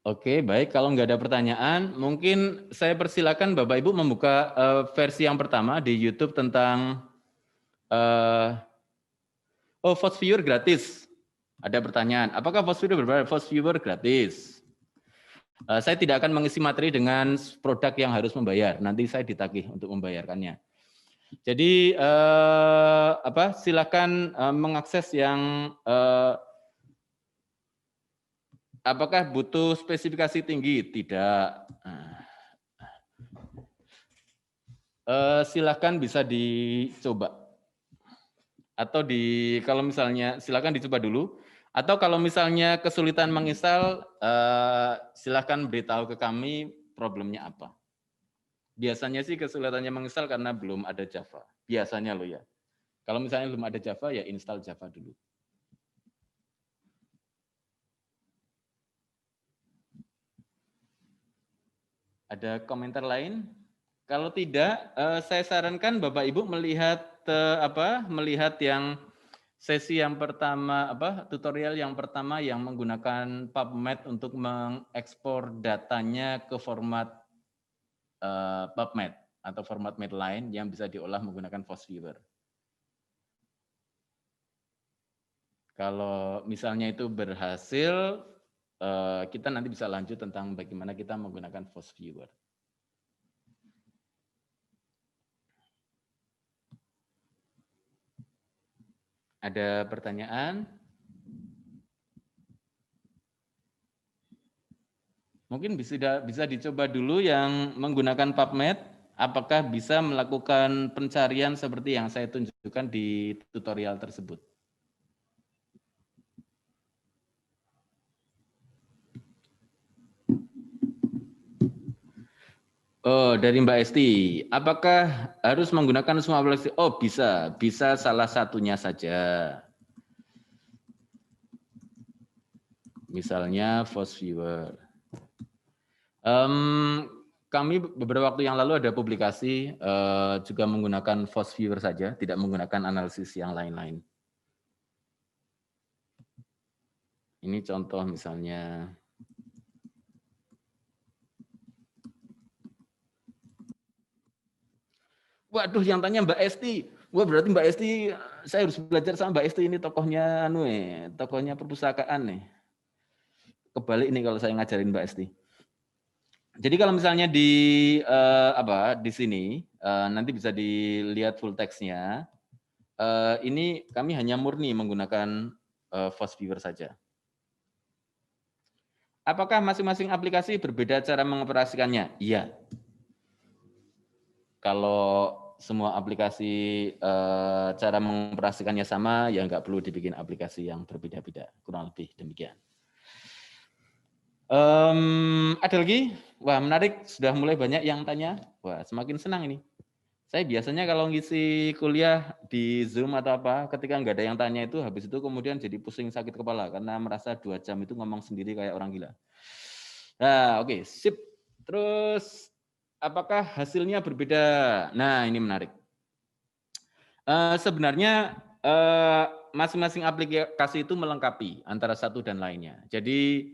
Oke, baik. Kalau nggak ada pertanyaan, mungkin saya persilakan Bapak Ibu membuka versi yang pertama di YouTube tentang Voice Viewer gratis. Ada pertanyaan, apakah Voice Viewer berbayar? Voice Viewer gratis. Saya tidak akan mengisi materi dengan produk yang harus membayar. Nanti saya ditagih untuk membayarkannya. Jadi silakan mengakses yang apakah butuh spesifikasi tinggi? Tidak. Silakan bisa dicoba. Atau kalau misalnya silakan dicoba dulu. Atau kalau misalnya kesulitan menginstal, silakan beritahu ke kami problemnya apa. Biasanya sih kesulitannya menginstal karena belum ada Java. Biasanya loh ya. Kalau misalnya belum ada Java, ya install Java dulu. Ada komentar lain? Kalau tidak, saya sarankan Bapak Ibu melihat melihat yang sesi yang pertama, tutorial yang pertama yang menggunakan PubMed untuk mengekspor datanya ke format PubMed atau format Medline yang bisa diolah menggunakan VOSviewer. Kalau misalnya itu berhasil, kita nanti bisa lanjut tentang bagaimana kita menggunakan VOSviewer. Ada pertanyaan? Mungkin bisa dicoba dulu yang menggunakan PubMed, apakah bisa melakukan pencarian seperti yang saya tunjukkan di tutorial tersebut. Oh, dari Mbak Esti, apakah harus menggunakan semua aplikasi? Oh, bisa salah satunya saja. Misalnya VOSviewer. Kami beberapa waktu yang lalu ada publikasi juga menggunakan VOSviewer saja, tidak menggunakan analisis yang lain-lain. Ini contoh misalnya. Waduh, yang tanya Mbak Esti. Wah, berarti Mbak Esti, saya harus belajar sama Mbak Esti, ini tokohnya tokohnya perpustakaan nih. Kebalik nih kalau saya ngajarin Mbak Esti. Jadi kalau misalnya di sini nanti bisa dilihat full text-nya. Ini kami hanya murni menggunakan VOSviewer saja. Apakah masing-masing aplikasi berbeda cara mengoperasikannya? Iya. Kalau semua aplikasi cara mengoperasikannya sama, ya nggak perlu dibikin aplikasi yang berbeda-beda. Kurang lebih demikian. Ada lagi? Wah, menarik. Sudah mulai banyak yang tanya. Wah, semakin senang ini. Saya biasanya kalau ngisi kuliah di Zoom atau apa, ketika nggak ada yang tanya itu, habis itu kemudian jadi pusing sakit kepala karena merasa 2 jam itu ngomong sendiri kayak orang gila. Nah, oke, sip. Terus, apakah hasilnya berbeda? Nah, ini menarik. Sebenarnya masing-masing aplikasi itu melengkapi antara satu dan lainnya. Jadi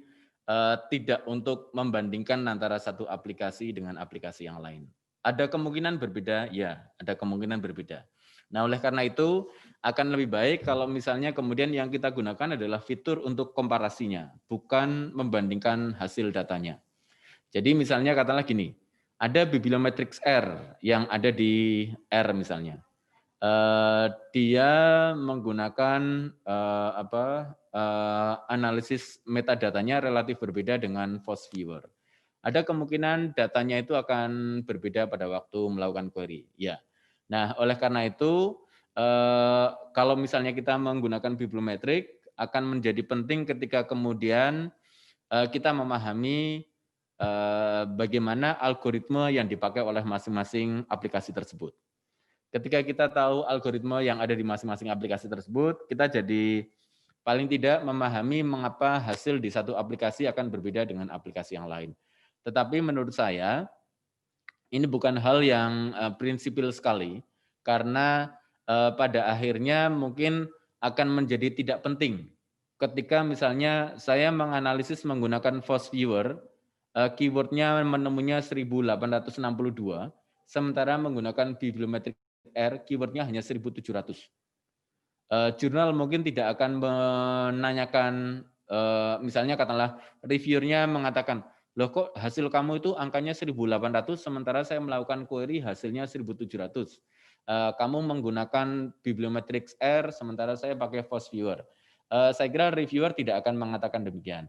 tidak untuk membandingkan antara satu aplikasi dengan aplikasi yang lain. Ada kemungkinan berbeda, ya, ada kemungkinan berbeda. Nah, oleh karena itu akan lebih baik kalau misalnya kemudian yang kita gunakan adalah fitur untuk komparasinya, bukan membandingkan hasil datanya. Jadi misalnya katakanlah gini, ada bibliometrics R yang ada di R misalnya. Dia menggunakan analisis metadatanya relatif berbeda dengan VOSviewer. Ada kemungkinan datanya itu akan berbeda pada waktu melakukan query. Ya. Nah, oleh karena itu, kalau misalnya kita menggunakan bibliometrik, akan menjadi penting ketika kemudian kita memahami bagaimana algoritma yang dipakai oleh masing-masing aplikasi tersebut. Ketika kita tahu algoritma yang ada di masing-masing aplikasi tersebut, kita jadi paling tidak memahami mengapa hasil di satu aplikasi akan berbeda dengan aplikasi yang lain. Tetapi menurut saya, ini bukan hal yang prinsipil sekali, karena pada akhirnya mungkin akan menjadi tidak penting ketika misalnya saya menganalisis menggunakan Force Viewer, keywordnya menemunya 1862, sementara menggunakan Bibliometric R, keywordnya hanya 1700. Jurnal mungkin tidak akan menanyakan, misalnya katakanlah reviewernya mengatakan, loh kok hasil kamu itu angkanya 1800, sementara saya melakukan query hasilnya 1700. Kamu menggunakan Bibliometrics R, sementara saya pakai Force Viewer. Saya kira reviewer tidak akan mengatakan demikian.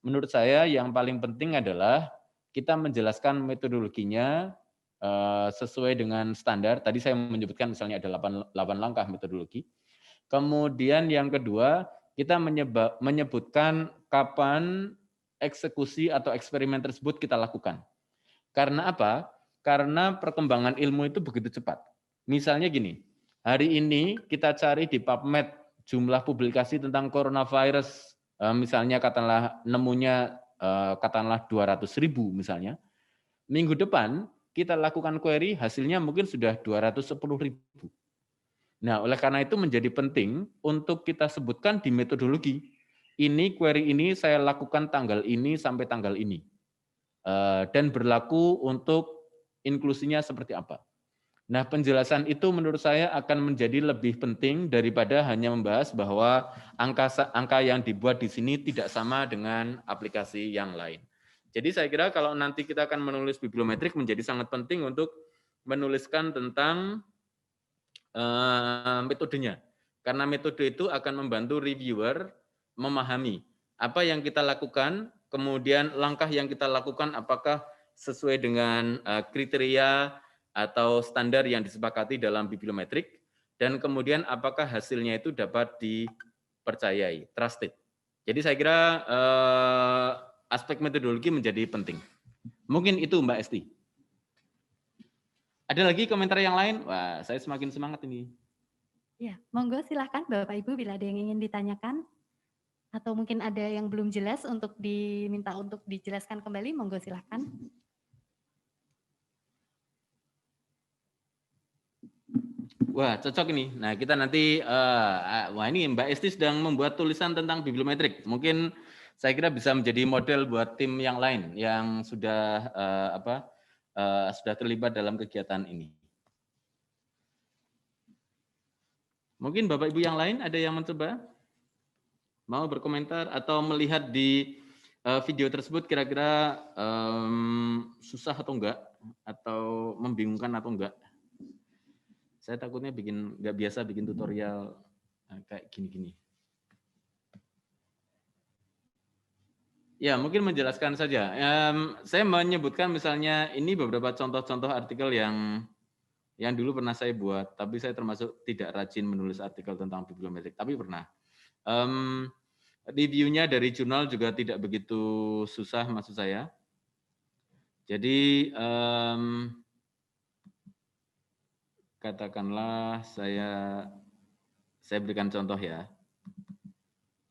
Menurut saya yang paling penting adalah kita menjelaskan metodologinya sesuai dengan standar. Tadi saya menyebutkan misalnya ada 8 langkah metodologi. Kemudian yang kedua, kita menyebutkan kapan eksekusi atau eksperimen tersebut kita lakukan. Karena apa? Karena perkembangan ilmu itu begitu cepat. Misalnya gini, hari ini kita cari di PubMed jumlah publikasi tentang coronavirus, misalnya katakanlah nemunya katakanlah 200.000 misalnya. Minggu depan kita lakukan query, hasilnya mungkin sudah 210.000. Nah, oleh karena itu menjadi penting untuk kita sebutkan di metodologi. Ini query ini saya lakukan tanggal ini sampai tanggal ini. Dan berlaku untuk inklusinya seperti apa. Nah, penjelasan itu menurut saya akan menjadi lebih penting daripada hanya membahas bahwa angka yang dibuat di sini tidak sama dengan aplikasi yang lain. Jadi saya kira kalau nanti kita akan menulis bibliometrik menjadi sangat penting untuk menuliskan tentang metodenya. Karena metode itu akan membantu reviewer memahami apa yang kita lakukan, kemudian langkah yang kita lakukan apakah sesuai dengan kriteria atau standar yang disepakati dalam bibliometrik, dan kemudian apakah hasilnya itu dapat dipercayai, trusted. Jadi saya kira aspek metodologi menjadi penting. Mungkin itu Mbak Esti. Ada lagi komentar yang lain? Wah, saya semakin semangat ini. Ya, monggo silahkan Bapak Ibu bila ada yang ingin ditanyakan. Atau mungkin ada yang belum jelas untuk diminta untuk dijelaskan kembali, monggo silahkan. Wah, cocok ini. Nah, kita nanti, wah ini Mbak Esti sedang membuat tulisan tentang bibliometrik. Mungkin saya kira bisa menjadi model buat tim yang lain yang sudah sudah terlibat dalam kegiatan ini. Mungkin Bapak Ibu yang lain ada yang mencoba? Mau berkomentar atau melihat di video tersebut kira-kira susah atau enggak? Atau membingungkan atau enggak? Saya takutnya nggak biasa bikin tutorial kayak gini-gini. Ya, mungkin menjelaskan saja. Saya menyebutkan misalnya ini beberapa contoh-contoh artikel yang dulu pernah saya buat, tapi saya termasuk tidak rajin menulis artikel tentang bibliometrik, tapi pernah. Reviewnya dari jurnal juga tidak begitu susah maksud saya. Jadi katakanlah saya berikan contoh ya.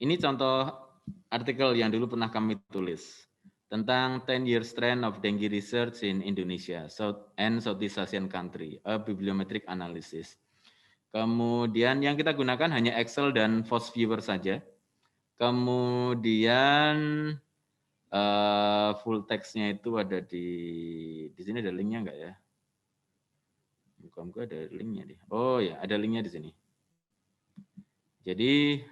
Ini contoh artikel yang dulu pernah kami tulis tentang 10 years trend of dengue research in Indonesia and Southeast Asian country, a bibliometric analysis. Kemudian yang kita gunakan hanya Excel dan Force Viewer saja. Kemudian full text-nya itu ada di sini ada link-nya enggak ya? Muka-muka ada link-nya deh. Oh ya, ada link-nya di sini. Jadi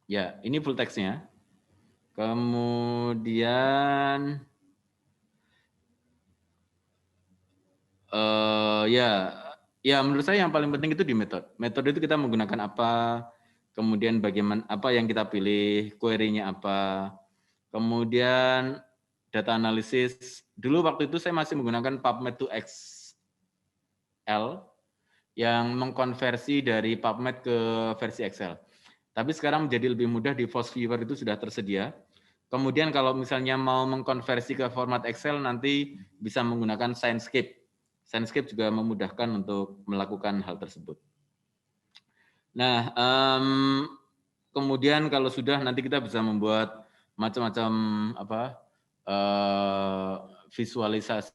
ya, ini full text-nya. Kemudian ya menurut saya yang paling penting itu di metode. Metode itu kita menggunakan apa, kemudian bagaimana apa yang kita pilih, query-nya apa, kemudian data analisis. Dulu waktu itu saya masih menggunakan PubMed to Excel yang mengkonversi dari PubMed ke versi Excel. Tapi sekarang menjadi lebih mudah di Force Viewer itu sudah tersedia. Kemudian kalau misalnya mau mengkonversi ke format Excel nanti bisa menggunakan Sciencescape. Sciencescape juga memudahkan untuk melakukan hal tersebut. Nah, kemudian kalau sudah nanti kita bisa membuat macam-macam visualisasi.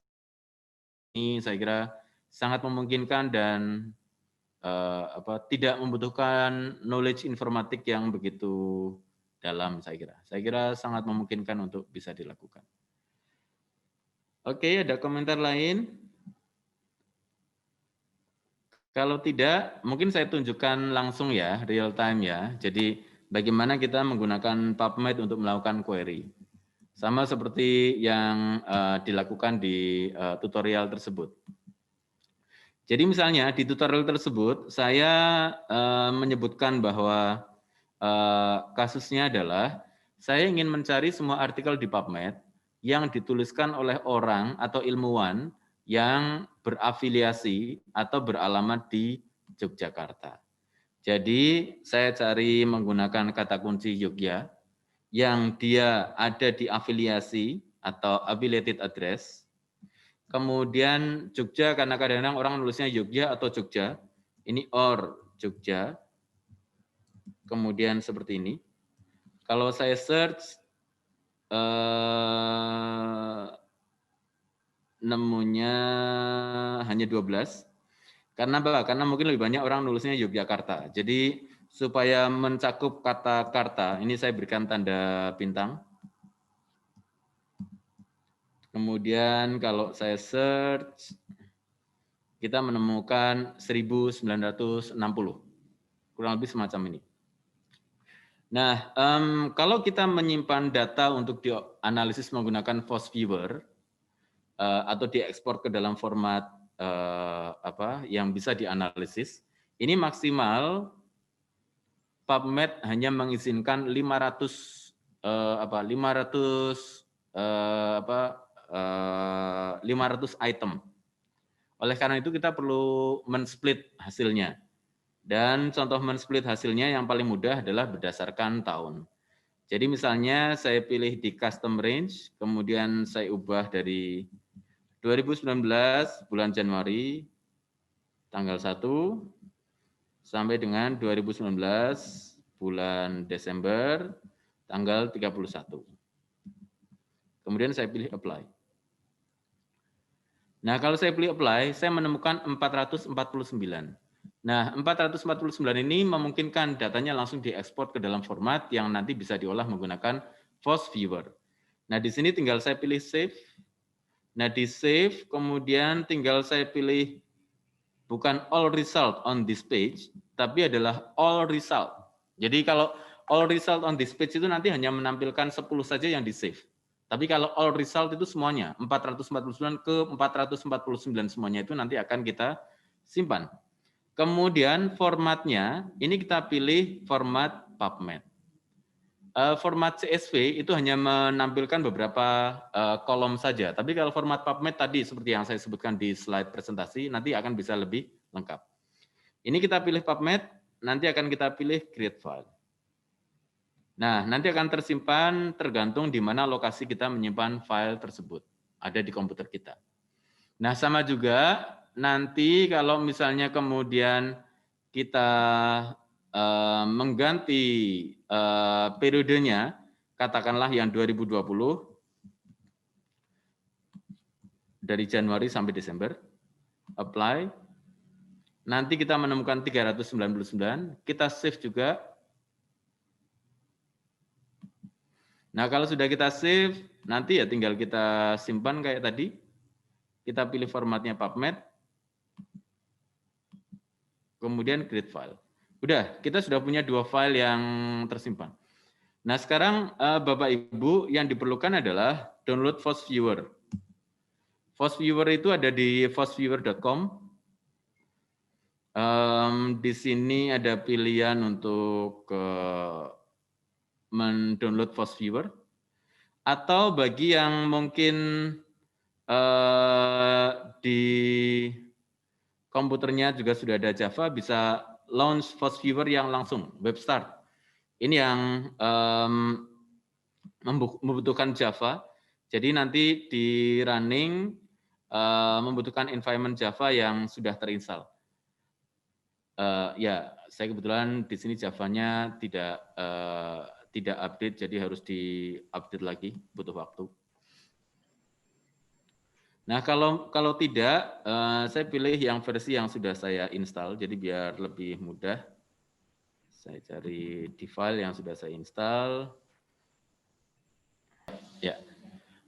Ini saya kira sangat memungkinkan dan tidak membutuhkan knowledge informatik yang begitu dalam, saya kira. Saya kira sangat memungkinkan untuk bisa dilakukan. Oke, ada komentar lain? Kalau tidak, mungkin saya tunjukkan langsung ya, real time ya. Jadi bagaimana kita menggunakan PubMed untuk melakukan query. Sama seperti yang dilakukan di tutorial tersebut. Jadi misalnya di tutorial tersebut saya menyebutkan bahwa kasusnya adalah saya ingin mencari semua artikel di PubMed yang dituliskan oleh orang atau ilmuwan yang berafiliasi atau beralamat di Yogyakarta. Jadi saya cari menggunakan kata kunci Yogya yang dia ada di afiliasi atau affiliated address. Kemudian Jogja karena kadang-kadang orang nulisnya Yogya atau Jogja. Ini or Jogja. Kemudian seperti ini. Kalau saya search nemunya hanya 12. Karena apa? Karena mungkin lebih banyak orang nulisnya Yogyakarta. Jadi supaya mencakup kata Karta, ini saya berikan tanda bintang. Kemudian kalau saya search, kita menemukan 1960. Kurang lebih semacam ini. Nah, kalau kita menyimpan data untuk dianalisis menggunakan FOSS-Viewer, atau diekspor ke dalam format yang bisa dianalisis, ini maksimal PubMed hanya mengizinkan 500 item. Oleh karena itu kita perlu men-split hasilnya. Dan contoh men-split hasilnya yang paling mudah adalah berdasarkan tahun. Jadi misalnya saya pilih di custom range, kemudian saya ubah dari 2019 bulan Januari tanggal 1 sampai dengan 2019 bulan Desember tanggal 31. Kemudian saya pilih apply. Nah, kalau saya pilih apply, saya menemukan 449. Nah, 449 ini memungkinkan datanya langsung diekspor ke dalam format yang nanti bisa diolah menggunakan FOSS-Viewer. Nah, di sini tinggal saya pilih save. Nah, di save, kemudian tinggal saya pilih bukan all result on this page, tapi adalah all result. Jadi kalau all result on this page itu nanti hanya menampilkan 10 saja yang di save. Tapi kalau all result itu semuanya, 449 ke 449 semuanya itu nanti akan kita simpan. Kemudian formatnya, ini kita pilih format PubMed. Format CSV itu hanya menampilkan beberapa kolom saja. Tapi kalau format PubMed tadi seperti yang saya sebutkan di slide presentasi, nanti akan bisa lebih lengkap. Ini kita pilih PubMed, nanti akan kita pilih create file. Nah, nanti akan tersimpan tergantung di mana lokasi kita menyimpan file tersebut. Ada di komputer kita. Nah, sama juga nanti kalau misalnya kemudian kita mengganti periodenya, katakanlah yang 2020, dari Januari sampai Desember, apply, nanti kita menemukan 399, kita save juga. Nah, kalau sudah kita save, nanti ya tinggal kita simpan kayak tadi. Kita pilih formatnya PubMed, kemudian create file. Udah, kita sudah punya 2 file yang tersimpan. Nah, sekarang Bapak Ibu yang diperlukan adalah download FOSS-Viewer. FOSS-Viewer itu ada di fossviewer.com. Di sini ada pilihan untuk mendownload FOSS-Viewer. Atau bagi yang mungkin di komputernya juga sudah ada Java, bisa launch FOSS-Viewer yang langsung, web start. Ini yang membutuhkan Java. Jadi nanti di running membutuhkan environment Java yang sudah terinstall. Ya, saya kebetulan di sini Java-nya tidak update, jadi harus di-update lagi, butuh waktu. Nah, kalau tidak, saya pilih yang versi yang sudah saya install, jadi biar lebih mudah. Saya cari di file yang sudah saya install. Ya,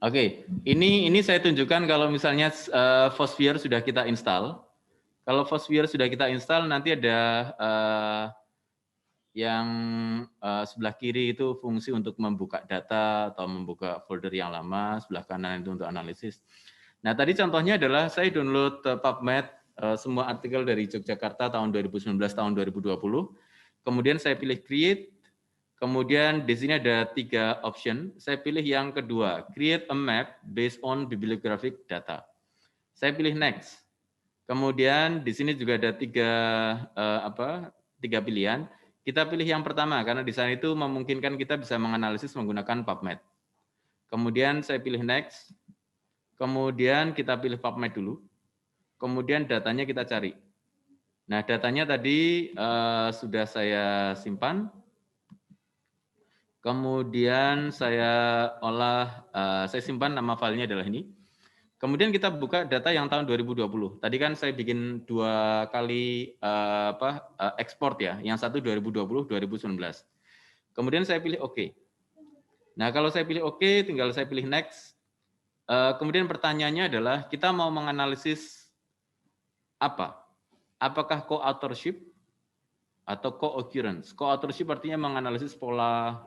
oke. Ini saya tunjukkan kalau misalnya Fosphere sudah kita install. Kalau Fosphere sudah kita install, nanti ada yang sebelah kiri itu fungsi untuk membuka data atau membuka folder yang lama, sebelah kanan itu untuk analisis. Nah, tadi contohnya adalah saya download PubMed semua artikel dari Yogyakarta tahun 2019 tahun 2020. Kemudian saya pilih create. Kemudian di sini ada 3 option. Saya pilih yang kedua, create a map based on bibliographic data. Saya pilih next. Kemudian di sini juga ada 3 pilihan. Kita pilih yang pertama karena di sana itu memungkinkan kita bisa menganalisis menggunakan PubMed. Kemudian saya pilih next. Kemudian kita pilih PubMed dulu. Kemudian datanya kita cari. Nah, datanya tadi sudah saya simpan. Kemudian saya olah, saya simpan nama filenya adalah ini. Kemudian kita buka data yang tahun 2020. Tadi kan saya bikin 2 kali ekspor ya, yang satu 2020, 2019. Kemudian saya pilih OK. Nah, kalau saya pilih OK, tinggal saya pilih next. Kemudian pertanyaannya adalah kita mau menganalisis apa? Apakah co-authorship atau co-occurrence? Co-authorship artinya menganalisis pola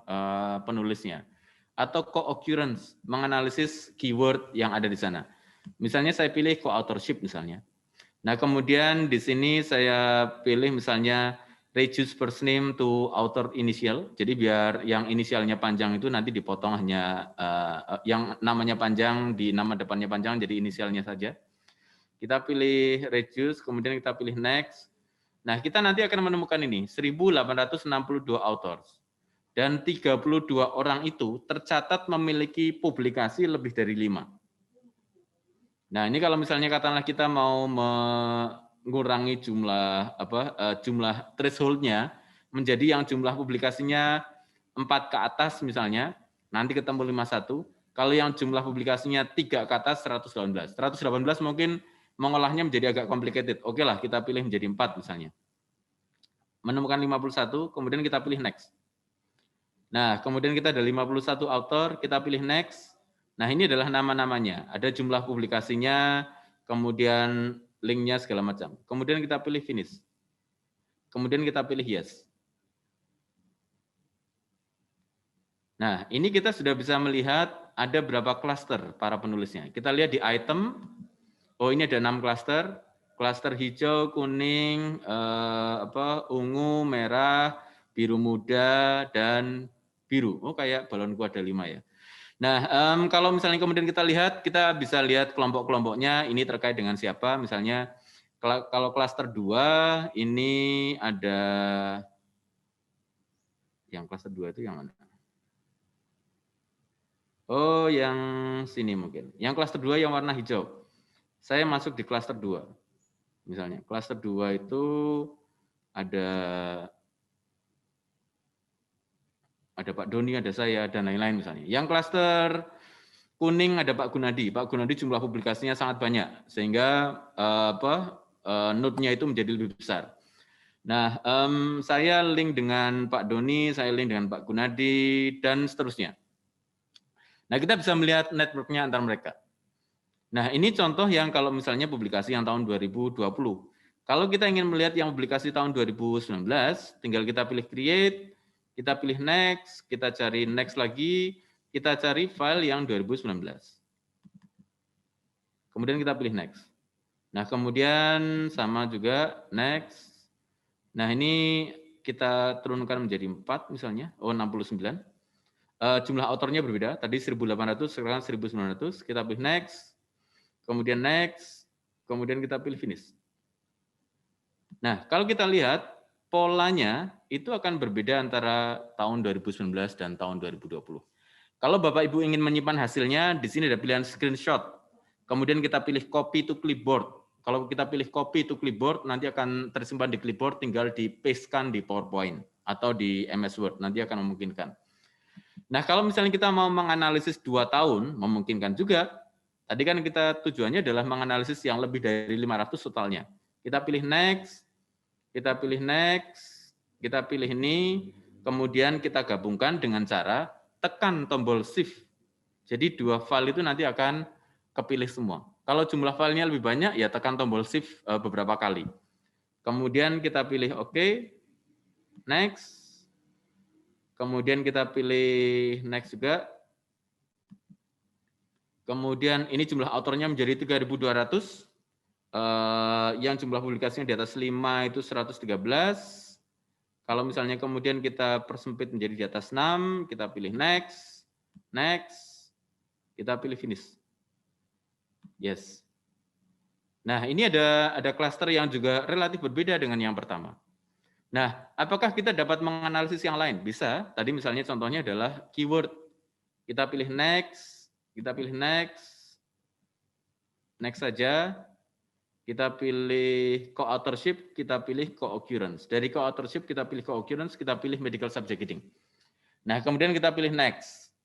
penulisnya. Atau co-occurrence, menganalisis keyword yang ada di sana. Misalnya saya pilih co-authorship misalnya. Nah, kemudian di sini saya pilih misalnya reduce first name to author initial. Jadi biar yang inisialnya panjang itu nanti dipotong hanya yang namanya panjang di nama depannya panjang jadi inisialnya saja. Kita pilih reduce, kemudian kita pilih next. Nah, kita nanti akan menemukan ini 1862 authors. Dan 32 orang itu tercatat memiliki publikasi lebih dari 5. Nah, ini kalau misalnya katakanlah kita mau mengurangi jumlah threshold-nya menjadi yang jumlah publikasinya 4 ke atas misalnya, nanti ketemu 51. Kalau yang jumlah publikasinya 3 ke atas 118. 118 mungkin mengolahnya menjadi agak complicated. Oke lah, kita pilih menjadi 4 misalnya. Menemukan 51, kemudian kita pilih next. Nah, kemudian kita ada 51 author, kita pilih next. Nah, ini adalah nama-namanya. Ada jumlah publikasinya, kemudian linknya segala macam. Kemudian kita pilih finish. Kemudian kita pilih yes. Nah, ini kita sudah bisa melihat ada berapa klaster para penulisnya. Kita lihat di item, oh ini ada 6 klaster. Klaster hijau, kuning, ungu, merah, biru muda, dan biru. Oh, kayak balonku ada 5 ya. Nah, kalau misalnya kemudian kita lihat, kita bisa lihat kelompok-kelompoknya, ini terkait dengan siapa. Misalnya, kalau klaster 2, ini ada, yang klaster 2 itu yang mana? Oh, yang sini mungkin. Yang klaster 2 yang warna hijau. Saya masuk di klaster 2. Misalnya, klaster 2 itu ada Pak Doni, ada saya, dan lain-lain misalnya. Yang klaster kuning ada Pak Gunadi. Pak Gunadi jumlah publikasinya sangat banyak, sehingga node-nya itu menjadi lebih besar. Nah, saya link dengan Pak Doni, saya link dengan Pak Gunadi, dan seterusnya. Nah, kita bisa melihat network-nya antar mereka. Nah, ini contoh yang kalau misalnya publikasi yang tahun 2020. Kalau kita ingin melihat yang publikasi tahun 2019, tinggal kita pilih create, kita pilih next, kita cari next lagi, kita cari file yang 2019. Kemudian kita pilih next. Nah, kemudian sama juga next. Nah, ini kita turunkan menjadi 4 misalnya, 69. Jumlah autornya berbeda, tadi 1800, sekarang 1900. Kita pilih next, kemudian next, kemudian kita pilih finish. Nah, kalau kita lihat, polanya itu akan berbeda antara tahun 2019 dan tahun 2020. Kalau Bapak Ibu ingin menyimpan hasilnya, di sini ada pilihan screenshot. Kemudian kita pilih copy to clipboard. Kalau kita pilih copy to clipboard, nanti akan tersimpan di clipboard, tinggal di-paste-kan di PowerPoint atau di MS Word, nanti akan memungkinkan. Nah, kalau misalnya kita mau menganalisis 2 tahun, memungkinkan juga. Tadi kan kita tujuannya adalah menganalisis yang lebih dari 500 totalnya. Kita pilih next, kita pilih next, kita pilih ini, kemudian kita gabungkan dengan cara tekan tombol shift. Jadi 2 file itu nanti akan kepilih semua. Kalau jumlah filenya lebih banyak, ya tekan tombol shift beberapa kali. Kemudian kita pilih OK, next. Kemudian kita pilih next juga. Kemudian ini jumlah autornya menjadi 3.200. Yang jumlah publikasinya di atas 5 itu 113. Kalau misalnya kemudian kita persempit menjadi di atas 6, kita pilih next, next, kita pilih finish. Yes. Nah, ini ada klaster yang juga relatif berbeda dengan yang pertama. Nah, apakah kita dapat menganalisis yang lain? Bisa. Tadi misalnya contohnya adalah keyword. Kita pilih next, kita pilih next, next saja. Kita pilih co-authorship, kita pilih co-occurrence. Dari co-authorship kita pilih co-occurrence, kita pilih medical subject heading. Nah, kemudian kita pilih next.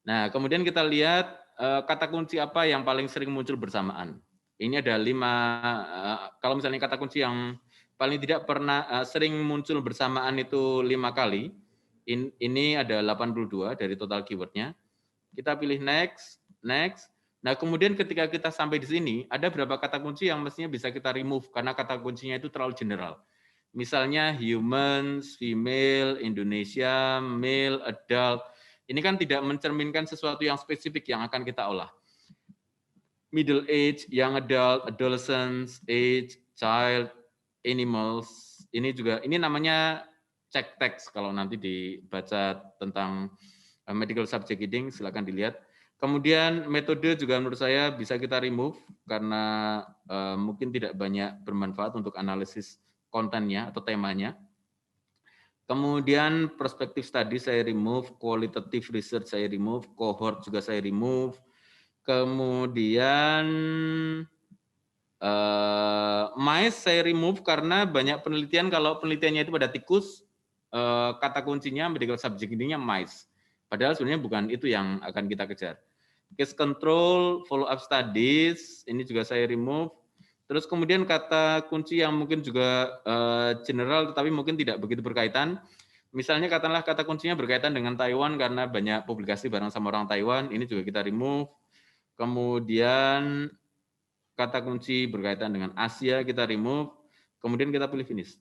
Nah, kemudian kita lihat kata kunci apa yang paling sering muncul bersamaan. Ini ada 5, kalau misalnya kata kunci yang paling tidak pernah sering muncul bersamaan itu 5 kali. Ini ada 82 dari total keywordnya. Kita pilih next, next. Nah, kemudian ketika kita sampai di sini, ada beberapa kata kunci yang mestinya bisa kita remove karena kata kuncinya itu terlalu general. Misalnya humans, female, Indonesia, male, adult. Ini kan tidak mencerminkan sesuatu yang spesifik yang akan kita olah. Middle age, young adult, adolescents, age, child, animals. Ini juga, ini namanya check text kalau nanti dibaca tentang medical subject heading, silakan dilihat. Kemudian metode juga menurut saya bisa kita remove karena mungkin tidak banyak bermanfaat untuk analisis kontennya atau temanya. Kemudian perspektif study saya remove, qualitative research saya remove, cohort juga saya remove. Kemudian mice saya remove karena banyak penelitian kalau penelitiannya itu pada tikus, kata kuncinya medical subject heading-nya mice. Padahal sebenarnya bukan itu yang akan kita kejar. Case control, follow up studies, ini juga saya remove. Terus kemudian kata kunci yang mungkin juga general tetapi mungkin tidak begitu berkaitan. Misalnya katakanlah kata kuncinya berkaitan dengan Taiwan karena banyak publikasi bareng sama orang Taiwan, ini juga kita remove. Kemudian kata kunci berkaitan dengan Asia kita remove. Kemudian kita pilih finish.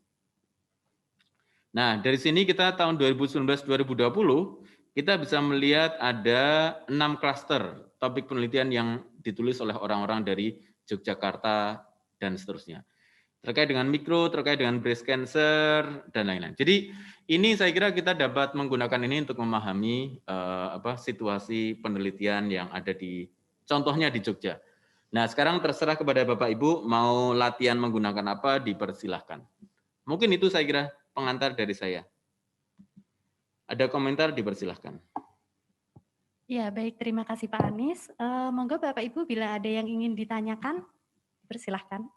Nah, dari sini kita tahun 2019-2020 kita bisa melihat ada 6 klaster topik penelitian yang ditulis oleh orang-orang dari Yogyakarta dan seterusnya. Terkait dengan mikro, terkait dengan breast cancer, dan lain-lain. Jadi ini saya kira kita dapat menggunakan ini untuk memahami situasi penelitian yang ada di, contohnya di Jogja. Nah, sekarang terserah kepada Bapak Ibu mau latihan menggunakan apa, dipersilahkan. Mungkin itu saya kira pengantar dari saya. Ada komentar, dipersilahkan. Ya, baik. Terima kasih Pak Anies. Monggo Bapak Ibu bila ada yang ingin ditanyakan, persilahkan.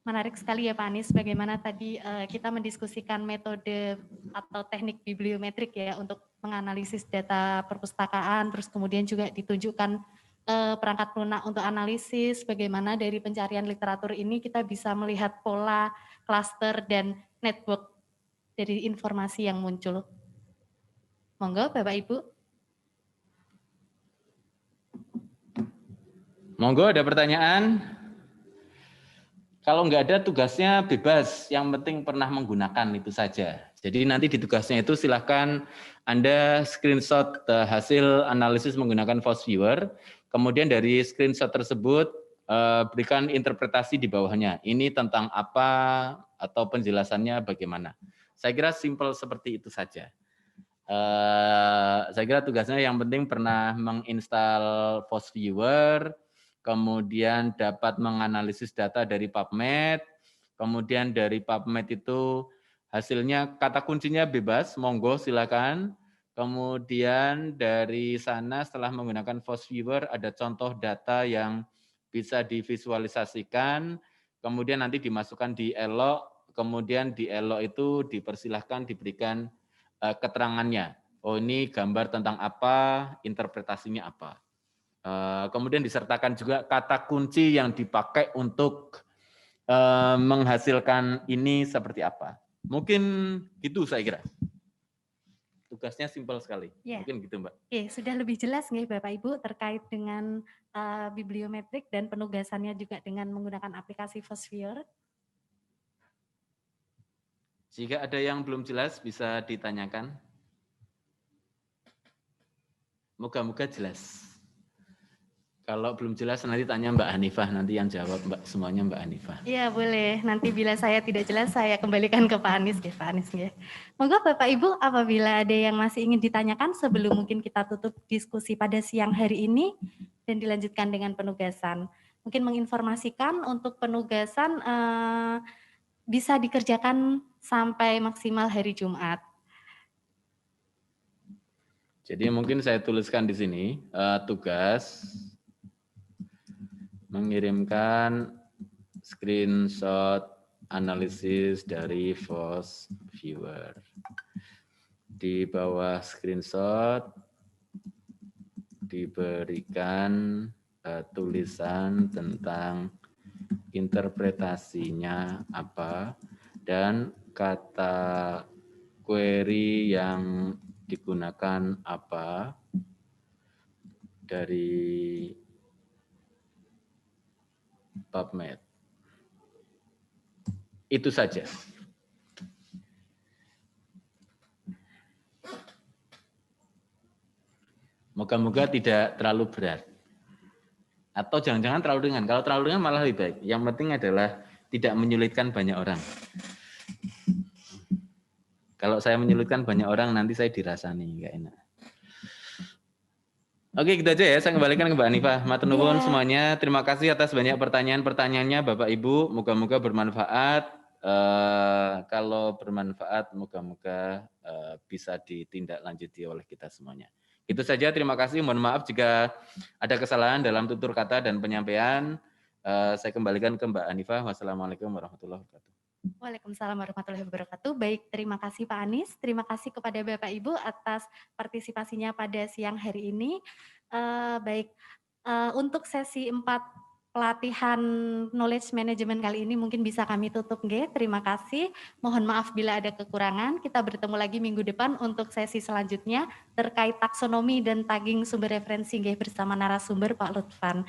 Menarik sekali ya Pak Anies, bagaimana tadi kita mendiskusikan metode atau teknik bibliometrik ya untuk menganalisis data perpustakaan, terus kemudian juga ditunjukkan perangkat lunak untuk analisis, bagaimana dari pencarian literatur ini kita bisa melihat pola, klaster, dan network dari informasi yang muncul. Monggo Bapak Ibu. Monggo ada pertanyaan? Kalau nggak ada tugasnya bebas, yang penting pernah menggunakan itu saja. Jadi nanti di tugasnya itu silahkan Anda screenshot hasil analisis menggunakan Force Viewer, kemudian dari screenshot tersebut berikan interpretasi di bawahnya. Ini tentang apa atau penjelasannya bagaimana. Saya kira simpel seperti itu saja. Saya kira tugasnya yang penting pernah menginstal Force Viewer, kemudian dapat menganalisis data dari PubMed, kemudian dari PubMed itu hasilnya kata kuncinya bebas, monggo silakan. Kemudian dari sana setelah menggunakan Force Viewer ada contoh data yang bisa divisualisasikan, kemudian nanti dimasukkan di Elok, kemudian di Elok itu dipersilahkan diberikan keterangannya. oh ini gambar tentang apa, interpretasinya apa. Kemudian disertakan juga kata kunci yang dipakai untuk menghasilkan ini seperti apa. Mungkin gitu saya kira. Tugasnya simpel sekali. Ya. Mungkin gitu, Mbak. Oke, sudah lebih jelas nggih Bapak Ibu terkait dengan bibliometrik dan penugasannya juga dengan menggunakan aplikasi Fosviewer. Jika ada yang belum jelas bisa ditanyakan. Moga-moga jelas. Kalau belum jelas nanti tanya Mbak Hanifah, nanti yang jawab Mbak semuanya Mbak Hanifah. Iya boleh, nanti bila saya tidak jelas saya kembalikan ke Pak Anies nggih, Pak Anies nggih. Moga Bapak Ibu apabila ada yang masih ingin ditanyakan sebelum mungkin kita tutup diskusi pada siang hari ini dan dilanjutkan dengan penugasan. Mungkin menginformasikan untuk penugasan bisa dikerjakan sampai maksimal hari Jumat. Jadi mungkin saya tuliskan di sini tugas mengirimkan screenshot analisis dari Fosviewer. Di bawah screenshot diberikan tulisan tentang interpretasinya apa dan kata query yang digunakan apa dari PubMed. Itu saja. Moga-moga tidak terlalu berat. Atau jangan-jangan terlalu ringan. Kalau terlalu ringan malah lebih baik. Yang penting adalah tidak menyulitkan banyak orang. Kalau saya menyulitkan banyak orang, nanti saya dirasani, nggak enak. Oke, gitu aja ya. Saya kembalikan ke Mbak Hanifah. Matur nuwun semuanya. Terima kasih atas banyak pertanyaan-pertanyaannya, Bapak Ibu. Moga-moga bermanfaat. Kalau bermanfaat, moga-moga bisa ditindaklanjuti oleh kita semuanya. Itu saja. Terima kasih. Mohon maaf jika ada kesalahan dalam tutur kata dan penyampaian. Saya kembalikan ke Mbak Hanifah. Wassalamualaikum warahmatullahi wabarakatuh. Waalaikumsalam warahmatullahi wabarakatuh. Baik, terima kasih Pak Anies. Terima kasih kepada Bapak Ibu atas partisipasinya pada siang hari ini. Untuk sesi 4 pelatihan knowledge management kali ini mungkin bisa kami tutup nggih. Terima kasih. Mohon maaf bila ada kekurangan. Kita bertemu lagi minggu depan untuk sesi selanjutnya terkait taksonomi dan tagging sumber referensi nggih bersama narasumber Pak Lutfan.